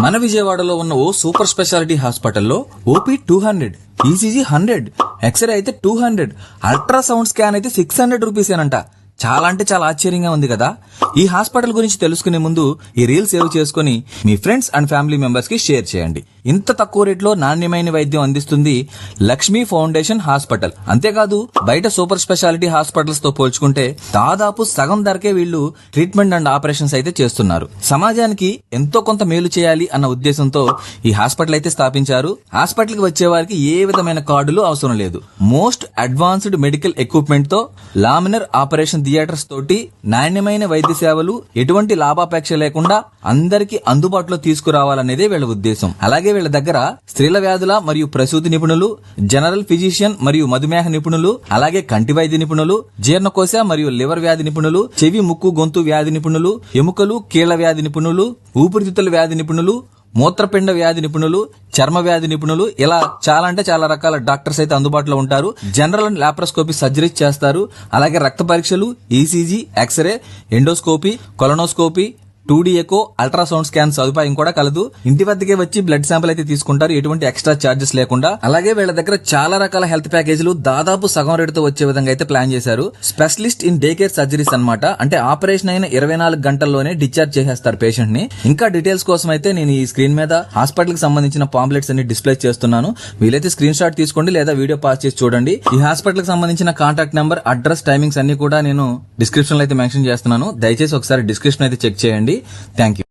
మన విజయవాడలో ఉన్న ఓ సూపర్ స్పెషాలిటీ హాస్పిటల్లో ఓపీ 200, ఈసీజీ 100, ఎక్స్రే అయితే 200, అల్ట్రాసౌండ్ స్కాన్ అయితే 600 రూపీసేనంట. చాలా అంటే చాలా ఆశ్చర్యంగా ఉంది కదా. ఈ హాస్పిటల్ గురించి తెలుసుకునే ముందు ఈ రీల్ సేవ్ చేసుకుని మీ ఫ్రెండ్స్ అండ్ ఫ్యామిలీ మెంబర్స్ కి షేర్ చేయండి. ఇంత తక్కువ రేట్లో నాణ్యమైన వైద్యం అందిస్తుంది లక్ష్మీ ఫౌండేషన్ హాస్పిటల్. అంతేకాదు బయట సూపర్ స్పెషాలిటీ హాస్పిటల్స్ తో పోల్చుకుంటే దాదాపు సగం ధరకే వీళ్ళు ట్రీట్మెంట్ అండ్ ఆపరేషన్స్ అయితే చేస్తున్నారు. సమాజానికి ఎంతో కొంత మేలు చేయాలి అన్న ఉద్దేశంతో ఈ హాస్పిటల్ అయితే స్థాపించారు. హాస్పిటల్ కి వచ్చే వారికి ఏ విధమైన కార్డులు అవసరం లేదు. మోస్ట్ అడ్వాన్స్డ్ మెడికల్ ఎక్విప్మెంట్ తో లామినర్ ఆపరేషన్ థియేటర్స్ తోటి నాణ్యమైన వైద్య సేవలు ఎటువంటి లాభాపేక్ష లేకుండా అందరికీ అందుబాటులో తీసుకురావాలనేదే వీళ్ళ ఉద్దేశం. అలాగే వీళ్ళ దగ్గర స్త్రీల వ్యాధుల మరియు ప్రసూతి నిపుణులు, జనరల్ ఫిజిషియన్ మరియు మధుమేహ నిపుణులు, అలాగే కంటి వైద్య నిపుణులు, జీర్ణకోశ మరియు లివర్ వ్యాధి నిపుణులు, చెవి ముక్కు గొంతు వ్యాధి నిపుణులు, ఎముకలు కీళ్ల వ్యాధి నిపుణులు, ఊపిరితిత్తుల వ్యాధి నిపుణులు, మూత్రపిండ వ్యాధి నిపుణులు, చర్మ వ్యాధి నిపుణులు, ఇలా చాలా అంటే చాలా రకాల డాక్టర్స్ అయితే అందుబాటులో ఉంటారు. జనరల్ అండ్ లాప్రోస్కోపీ సర్జరీస్ చేస్తారు. అలాగే రక్త పరీక్షలు, ECG, X-ray, endoscopy, colonoscopy, 2D echo, ultrasound scan సదుపాయం కూడా కలదు. ఇంటి వద్దకే వచ్చి బ్లడ్ శాంపిల్ అయితే తీసుకుంటారు, ఎటువంటి ఎక్స్ట్రా చార్జెస్ లేకుండా. అలాగే వీళ్ళ దగ్గర చాలా రకాల హెల్త్ ప్యాకేజీలు దాదాపు సగం రేటుతో వచ్చే విధంగా అయితే ప్లాన్ చేశారు. Specialist in day care surgeries అన్నమాట. అంటే ఆపరేషన్ అయిన 24 గంటల్లోనే డిశ్చార్జ్ చేసేస్తారు పేషెంట్ ని. ఇంకా డీటెయిల్స్ కోసం అయితే నేను ఈ స్క్రీన్ మీద హాస్పిటల్ కి సంబంధించిన పాంప్లెట్స్ అన్ని డిస్ప్లే చేస్తున్నాను. వీలైతే స్క్రీన్ షాట్ తీసుకోండి లేదా వీడియో పాస్ చేసి చూడండి. ఈ హాస్పిటల్ కి సంబంధించిన కాంటాక్ట్ నెంబర్, అడ్రస్, టైమింగ్స్ అన్ని కూడా నేను డిస్క్రిప్షన్ లో అయితే మెన్షన్ చేస్తున్నాను. దయచేసి ఒకసారి డిస్క్రిప్షన్ అయితే చెక్ చేయండి. Thank you.